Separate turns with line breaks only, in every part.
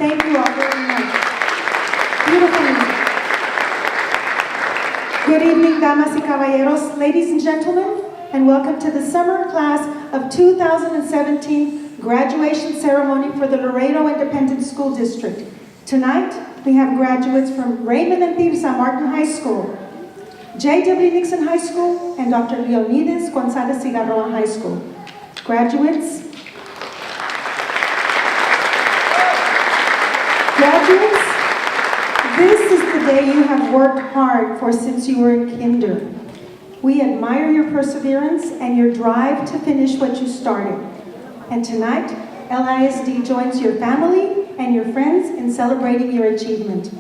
Thank you all very much. Beautiful music. Good evening, damas y caballeros, ladies and gentlemen, and welcome to the summer class of 2017 graduation ceremony for the Laredo Independent School District. Tonight, we have graduates from Raymond and Tirsa Martin High School, J.W. Nixon High School, and Dr. Leonidas Gonzalez Cigarroa High School. Graduates, this is the day you have worked hard for since you were in kinder. We admire your perseverance and your drive to finish what you started. And tonight, LISD joins your family and your friends in celebrating your achievement.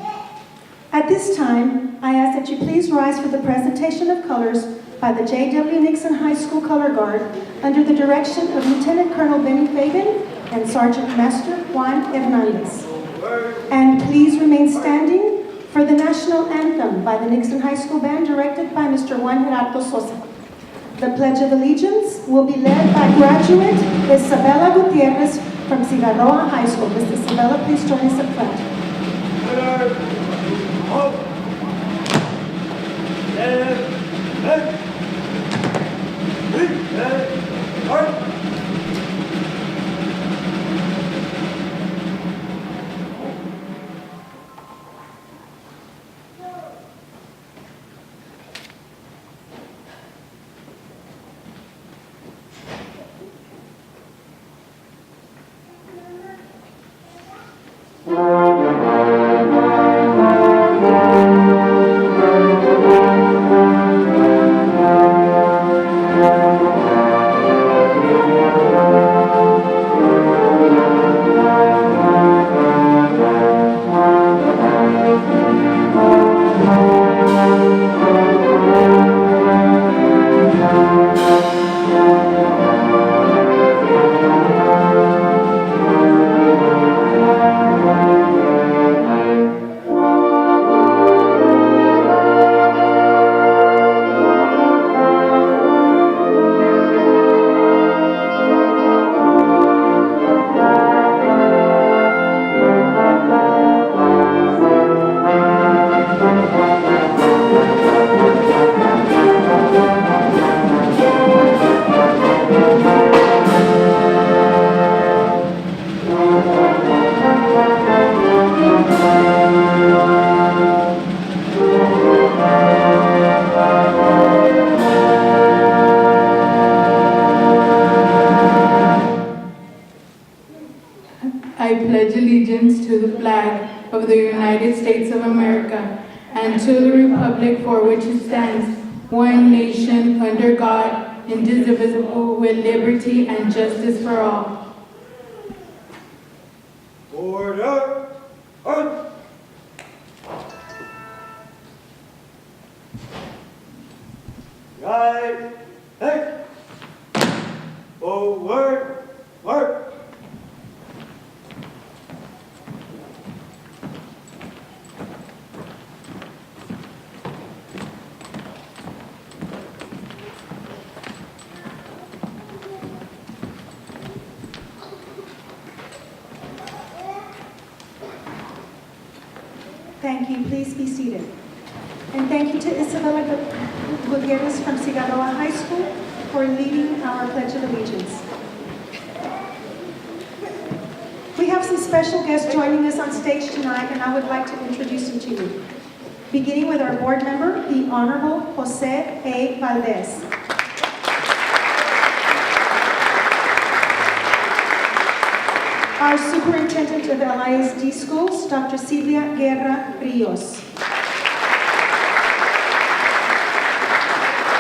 At this time, I ask that you please rise for the presentation of colors by the J.W. Nixon High School Color Guard under the direction of Lieutenant Colonel Benny Fagan and Sergeant Master Juan Hernandez. And please remain standing for the national anthem by the Nixon High School Band directed by Mr. Juan Gerardo Sosa. The Pledge of Allegiance will be led by graduate Isabella Gutierrez from Cigarroa High School. Ms. Isabella, please join us up front.
I pledge allegiance to the flag of the United States of America and to the republic for which it stands, one nation under God, indivisible, with liberty and justice for all.
Order! On! Right! Hey! Forward! Work!
Thank you. Please be seated. And thank you to Isabella Gutierrez from Cigarroa High School for leading our Pledge of Allegiance. We have some special guests joining us on stage tonight, and I would like to introduce them to you. Beginning with our board member, the Honorable Jose A. Valdez. Our Superintendent of LISD Schools, Dr. Silvia Guerra Rios.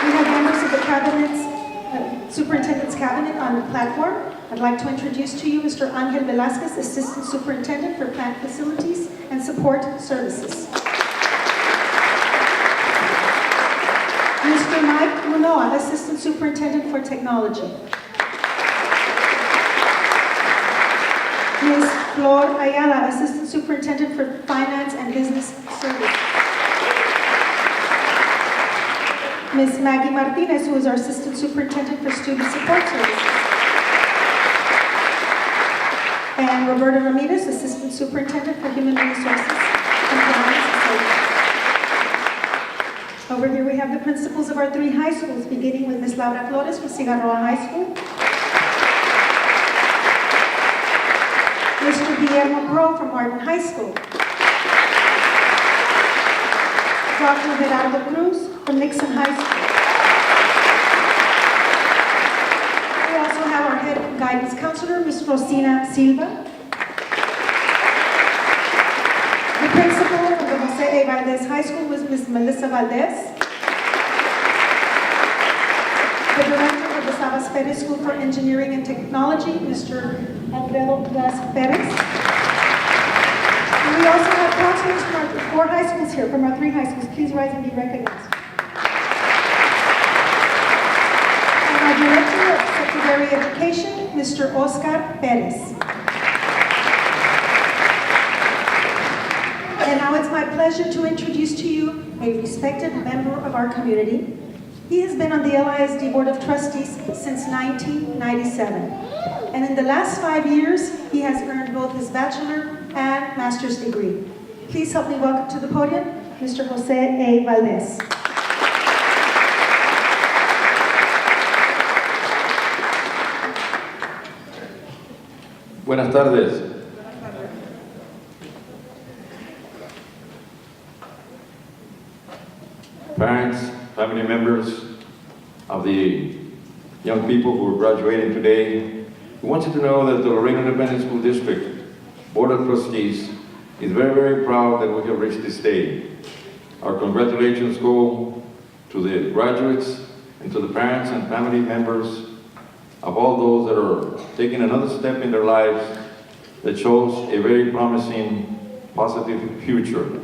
We have members of the Cabinet's, Superintendent's Cabinet on the platform. I'd like to introduce to you Mr. Angel Velasquez, Assistant Superintendent for Plant Facilities and Support Services. Mr. Mike Munoa, Assistant Superintendent for Technology. Ms. Flor Ayala, Assistant Superintendent for Finance and Business Service. Ms. Maggie Martinez, who is our Assistant Superintendent for Student Support Services. And Roberta Ramirez, Assistant Superintendent for Human Resources, Compliance, and Safety. Over here we have the principals of our 3 high schools, beginning with Ms. Laura Flores from Cigarroa High School. Mr. Guillermo Pro from Martin High School. Dr. Gerardo Cruz from Nixon High School. We also have our head guidance counselor, Ms. Rosina Silva. The principal of the Jose A. Valdez High School was Ms. Melissa Valdez. The director of the Sabas Perez School for Engineering and Technology, Mr. Alfredo Blas Perez. And we also have counselors from our 4 high schools here, from our 3 high schools. Please rise and be recognized. And our director of secondary education, Mr. Oscar Perez. And now it's my pleasure to introduce to you a respected member of our community. He has been on the LISD Board of Trustees since 1997. And in the last 5 years, he has earned both his bachelor and master's degree. Please help me welcome to the podium, Mr. Jose A. Valdez.
Buenas tardes. Parents, family members of the young people who are graduating today, we want you to know that the Laredo Independent School District Board of Trustees is very, very proud that we have reached this day. Our congratulations go to the graduates and to the parents and family members of all those that are taking another step in their lives that shows a very promising, positive future.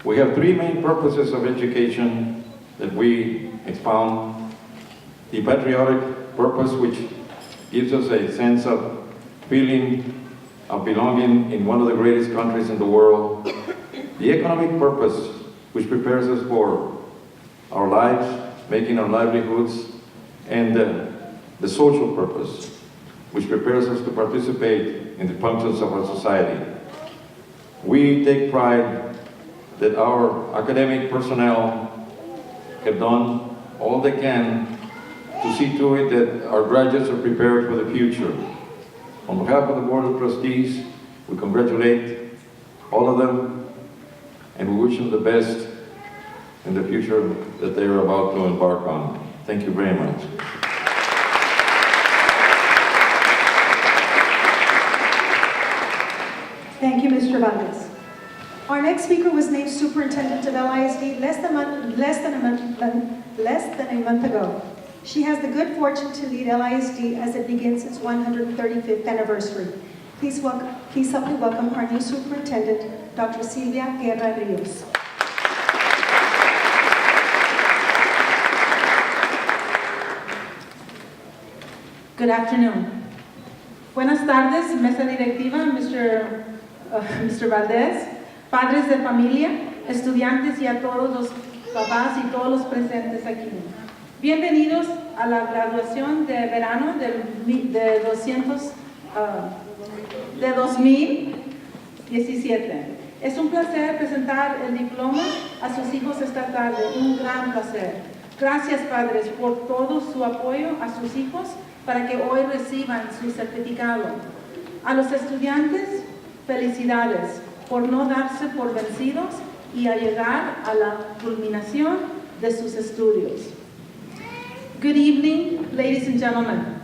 We have three main purposes of education that we expound. The patriotic purpose, which gives us a sense of feeling of belonging in one of the greatest countries in the world. The economic purpose, which prepares us for our lives, making our livelihoods, and the social purpose, which prepares us to participate in the functions of our society. We take pride that our academic personnel have done all they can to see to it that our graduates are prepared for the future. On behalf of the Board of Trustees, we congratulate all of them and we wish them the best in the future that they are about to embark on. Thank you very much.
Thank you, Mr. Valdez. Our next speaker was named Superintendent of LISD less than a month ago. She has the good fortune to lead LISD as it begins its 135th anniversary. Please help me welcome our new superintendent, Dr. Silvia Guerra Rios.
Good afternoon. Buenas tardes, mesa directiva, Mr. Valdez, padres de familia, estudiantes y a todos los papás y todos los presentes aquí. Bienvenidos a la graduación de verano de 2017. Es un placer presentar el diploma a sus hijos esta tarde, un gran placer. Gracias, padres, por todo su apoyo a sus hijos para que hoy reciban su certificado. A los estudiantes, felicidades por no darse por vencidos y a llegar a la culminación de sus estudios. Good evening, ladies and gentlemen.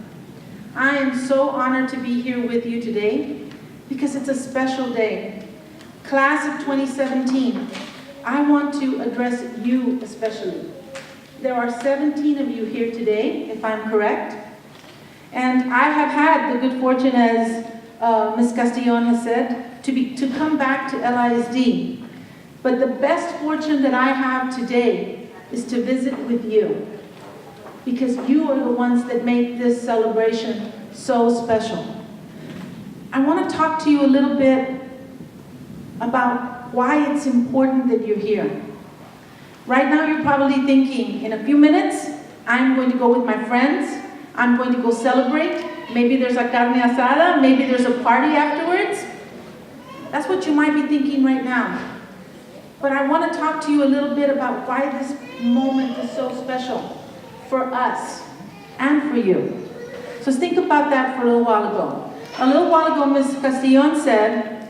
I am so honored to be here with you today because it's a special day. Class of 2017, I want to address you especially. There are 17 of you here today, if I'm correct. And I have had the good fortune, as Ms. Castillon has said, to come back to LISD. But the best fortune that I have today is to visit with you, because you are the ones that make this celebration so special. I want to talk to you a little bit about why it's important that you're here. Right now you're probably thinking, in a few minutes, I'm going to go with my friends, I'm going to go celebrate, maybe there's a carne asada, maybe there's a party afterwards. That's what you might be thinking right now. But I want to talk to you a little bit about why this moment is so special for us and for you. So think about that for a little while ago. A little while ago, Ms. Castillon said,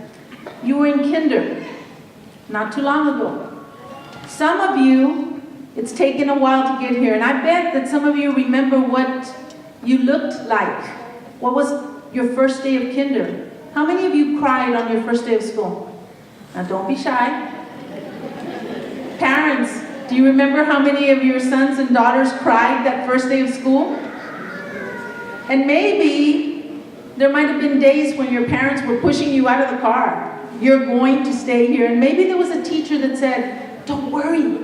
you were in kinder, not too long ago. Some of you, it's taken a while to get here, and I bet that some of you remember what you looked like. What was your first day of kinder? How many of you cried on your first day of school? Now don't be shy. Parents, do you remember how many of your sons and daughters cried that first day of school? And maybe there might have been days when your parents were pushing you out of the car. You're going to stay here. And maybe there was a teacher that said, don't worry,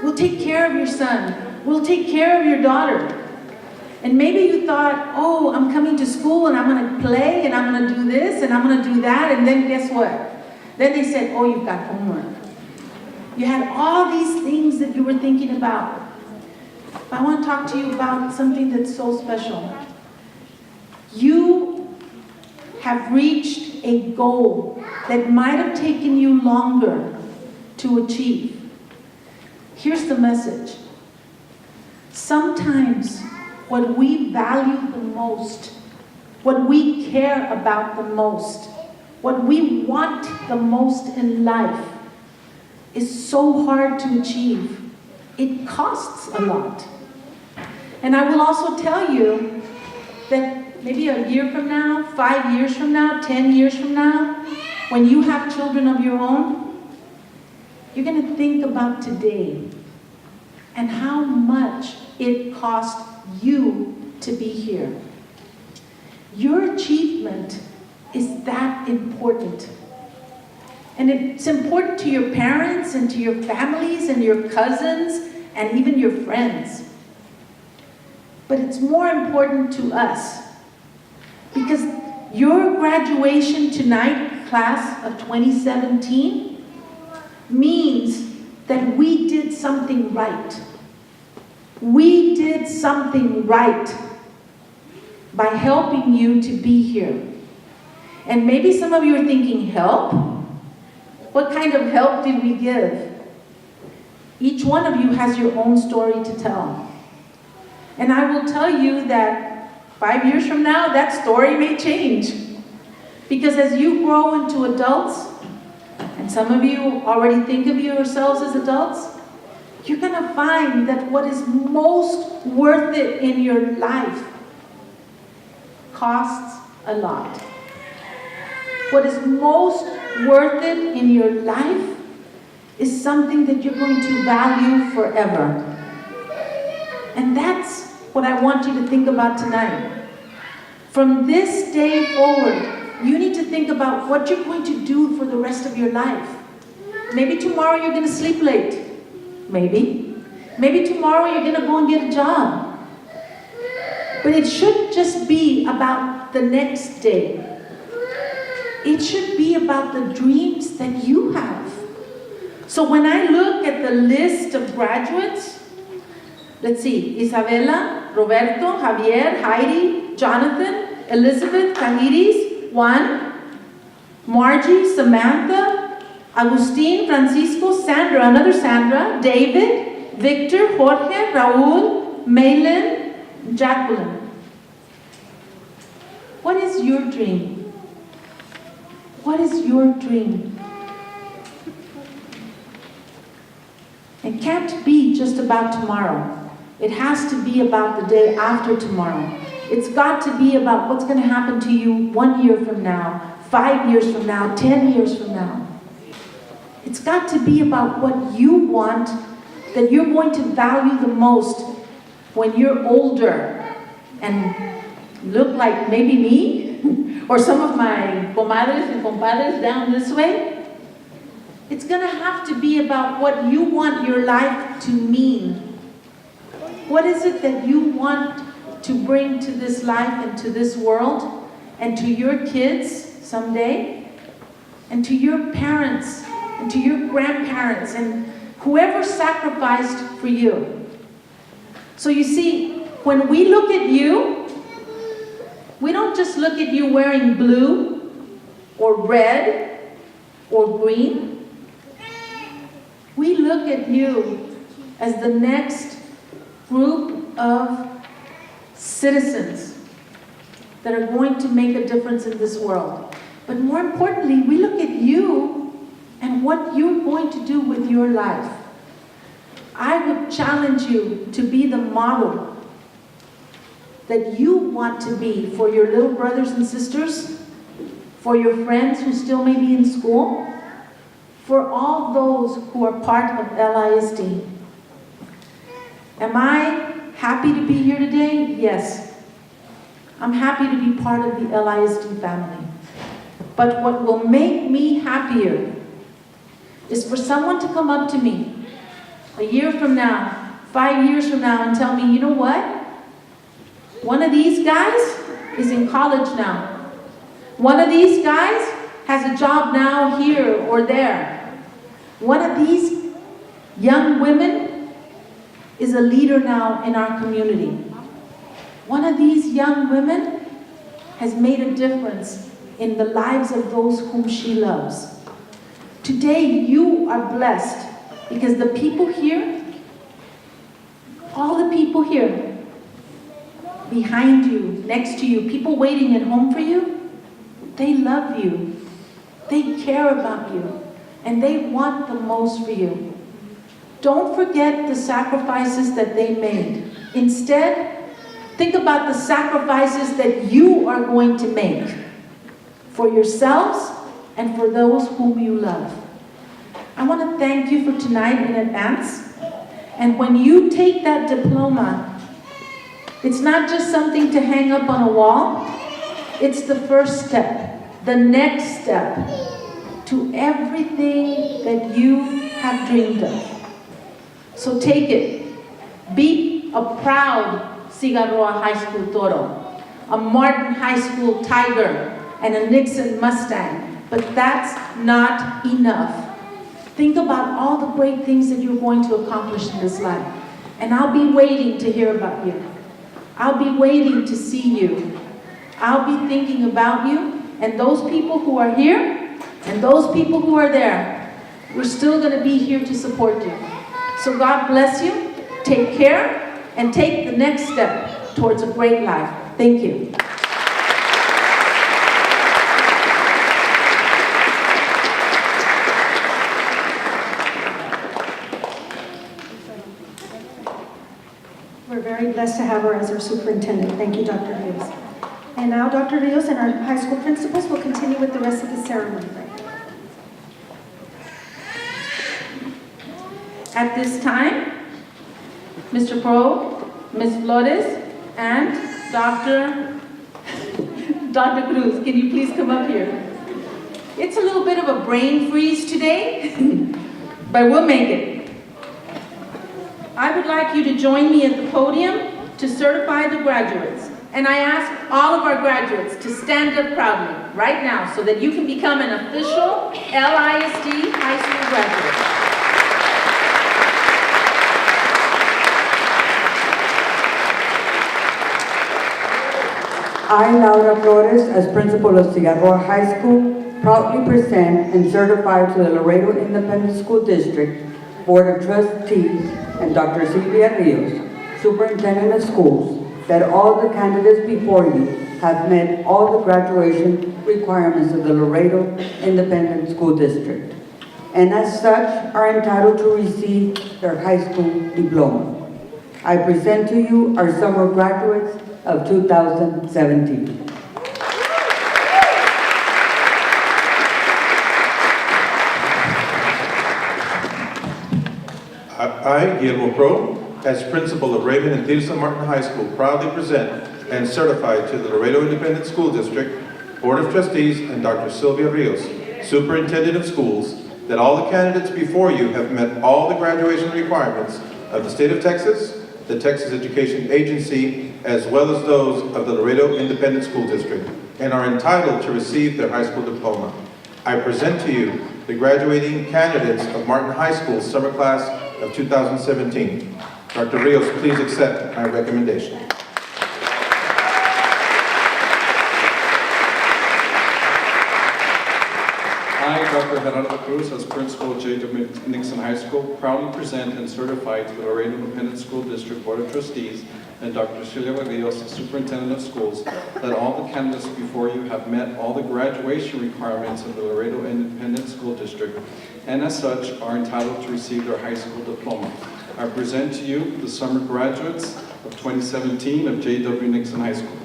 we'll take care of your son. We'll take care of your daughter. And maybe you thought, oh, I'm coming to school and I'm going to play and I'm going to do this and I'm going to do that. And then guess what? Then they said, oh, you've got homework. You had all these things that you were thinking about. I want to talk to you about something that's so special. You have reached a goal that might have taken you longer to achieve. Here's the message. Sometimes what we value the most, what we care about the most, what we want the most in life is so hard to achieve. It costs a lot. And I will also tell you that maybe a year from now, 5 years from now, 10 years from now, when you have children of your own, you're going to think about today and how much it cost you to be here. Your achievement is that important. And it's important to your parents and to your families and your cousins and even your friends. But it's more important to us because your graduation tonight, class of 2017, means that we did something right. We did something right by helping you to be here. And maybe some of you are thinking, help? What kind of help did we give? Each one of you has your own story to tell. And I will tell you that 5 years from now, that story may change. Because as you grow into adults, and some of you already think of yourselves as adults, you're going to find that what is most worth it in your life costs a lot. What is most worth it in your life is something that you're going to value forever. And that's what I want you to think about tonight. From this day forward, you need to think about what you're going to do for the rest of your life. Maybe tomorrow you're going to sleep late. Maybe. Maybe tomorrow you're going to go and get a job. But it shouldn't just be about the next day. It should be about the dreams that you have. So when I look at the list of graduates, let's see, Isabella, Roberto, Javier, Heidi, Jonathan, Elizabeth, Candiris, Juan, Margie, Samantha, Agustin, Francisco, Sandra, another Sandra, David, Victor, Jorge, Raul, Maylin, Jacqueline. What is your dream? What is your dream? It can't be just about tomorrow. It has to be about the day after tomorrow. It's got to be about what's going to happen to you 1 year from now, 5 years from now, 10 years from now. It's got to be about what you want, that you're going to value the most when you're older and look like maybe me or some of my comadres and compadres down this way. It's going to have to be about what you want your life to mean. What is it that you want to bring to this life and to this world and to your kids someday and to your parents and to your grandparents and whoever sacrificed for you. So you see, when we look at you, we don't just look at you wearing blue or red or green. We look at you as the next group of citizens that are going to make a difference in this world. But more importantly, we look at you and what you're going to do with your life. I would challenge you to be the model that you want to be for your little brothers and sisters, for your friends who still may be in school, for all those who are part of LISD. Am I happy to be here today? Yes. I'm happy to be part of the LISD family. But what will make me happier is for someone to come up to me a year from now, 5 years from now, and tell me, you know what? One of these guys is in college now. One of these guys has a job now here or there. One of these young women is a leader now in our community. One of these young women has made a difference in the lives of those whom she loves. Today you are blessed because the people here, all the people here, behind you, next to you, people waiting at home for you, they love you. They care about you. And they want the most for you. Don't forget the sacrifices that they made. Instead, Think about the sacrifices that you are going to make for yourselves and for those whom you love. I want to thank you for tonight in advance. And when you take that diploma, it's not just something to hang up on a wall. It's the first step, the next step to everything that you have dreamed of. So take it. Be a proud Cigarroa High School Toro, a Martin High School Tiger, and a Nixon Mustang. But that's not enough. Think about all the great things that you're going to accomplish in this life. And I'll be waiting to hear about you. I'll be waiting to see you. I'll be thinking about you and those people who are here and those people who are there. We're still going to be here to support you. So God bless you. Take care and take the next step towards a great life. Thank you.
We're very blessed to have her as our superintendent. Thank you, Dr. Rios. And now Dr. Rios and our high school principals will continue with the rest of the ceremony.
At this time, Mr. Pro, Ms. Flores, and Dr. Cruz, can you please come up here? It's a little bit of a brain freeze today, but we'll make it. I would like you to join me at the podium to certify the graduates. And I ask all of our graduates to stand up proudly right now so that you can become an official LISD high school graduate.
I, Laura Flores, as principal of Cigarroa High School, proudly present and certify to the Laredo Independent School District Board of Trustees and Dr. Silvia Rios, Superintendent of Schools, that all the candidates before you have met all the graduation requirements of the Laredo Independent School District, and as such are entitled to receive their high school diploma. I present to you our summer graduates of 2017.
I, Guillermo Pro, as principal of Raven and Tirsa Martin High School, proudly present and certify to the Laredo Independent School District, Board of Trustees, and Dr. Silvia Rios, Superintendent of Schools, that all the candidates before you have met all the graduation requirements of the state of Texas, the Texas Education Agency, as well as those of the Laredo Independent School District, and are entitled to receive their high school diploma. I present to you the graduating candidates of Martin High School's summer class of 2017. Dr. Rios, please accept my recommendation.
I, Dr. Gerardo Cruz, as principal of J.W. Nixon High School, proudly present and certify to the Laredo Independent School District Board of Trustees and Dr. Silvia Rios, Superintendent of Schools, that all the candidates before you have met all the graduation requirements of the Laredo Independent School District, and as such are entitled to receive their high school diploma. I present to you the summer graduates of 2017 of J.W. Nixon High School.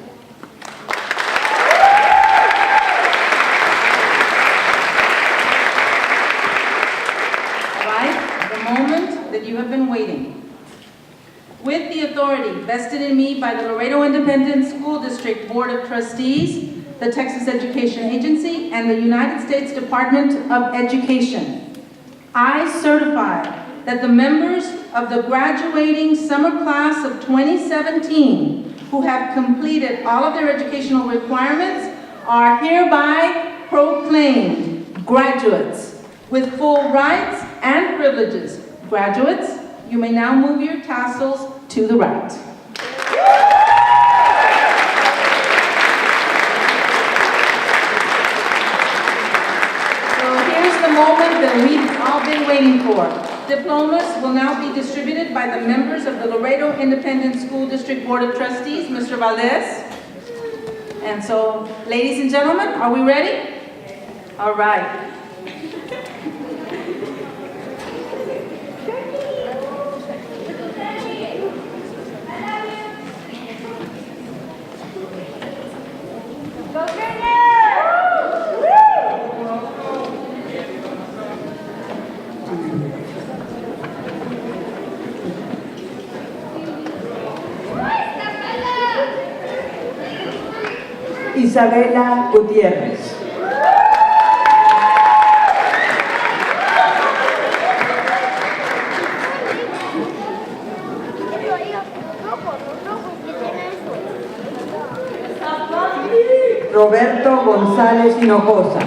You have been waiting. With the authority vested in me by the Laredo Independent School District Board of Trustees, the Texas Education Agency, and the United States Department of Education, I certify that the members of the graduating summer class of 2017 who have completed all of their educational requirements are hereby proclaimed graduates with full rights and privileges. Graduates, you may now move your tassels to the right. So here's the moment that we've all been waiting for. Diplomas will now be distributed by the members of the Laredo Independent School District Board of Trustees, Mr. Valdez. And so, ladies and gentlemen, are we ready? All right.
Isabela Gutierrez. Roberto González Hinojosa.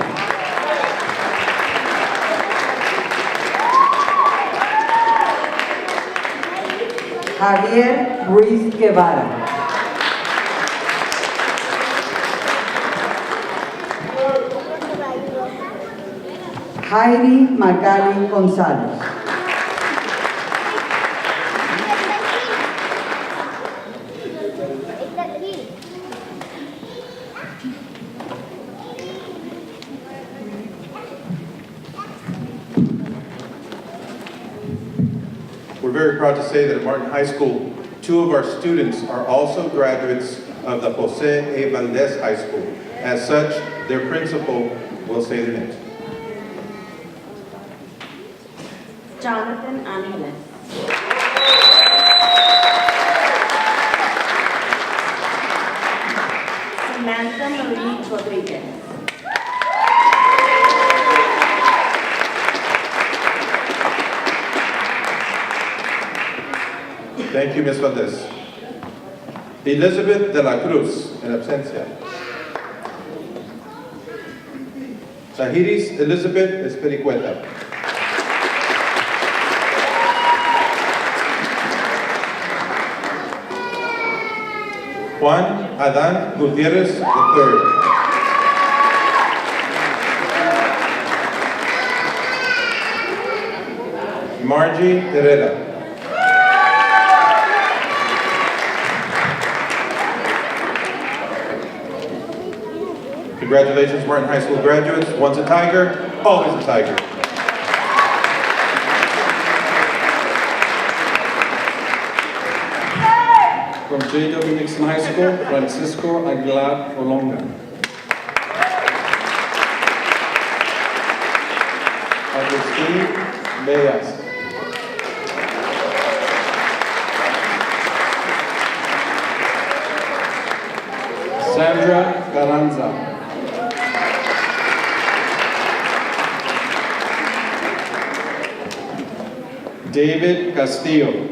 Javier Ruiz Guevara. Heidi Magali González.
We're very proud to say that at Martin High School, 2 of our students are also graduates of the Jose A. Valdez High School. As such, their principal will say their names.
Jonathan Aniles. Samantha Marie Rodriguez.
Thank you, Ms. Valdez. Elizabeth de la Cruz, en absencia. Zahiris Elizabeth Espericueta. Juan Adán Gutierrez III. Margie Herrera. Congratulations, Martin High School graduates. Once a Tiger, always a Tiger.
From J.W. Nixon High School, Francisco Aguilar Olonga. Agustín Bellas. Sandra Carranza. David Castillo.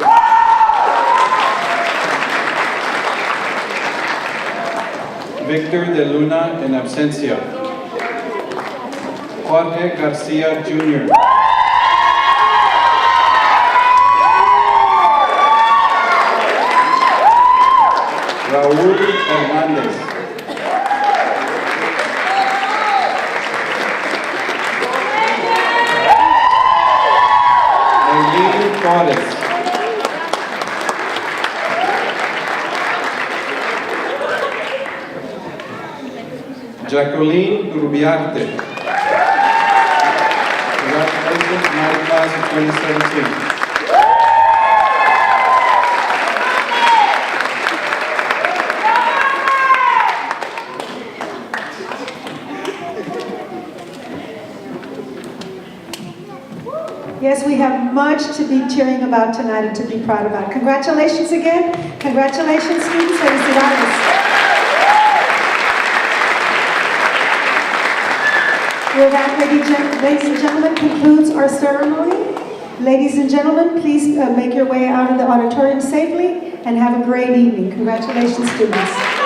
Victor de Luna en absencia. Jorge García Jr. Raúl Hernández. Eileen Torres. Jacqueline Rubiarte. Congratulations, ninth class of 2017.
Yes, we have much to be cheering about tonight and to be proud about. Congratulations again. Congratulations, students. Felicidades. With that, ladies and gentlemen, concludes our ceremony. Ladies and gentlemen, please make your way out of the auditorium safely and have a great evening. Congratulations, students.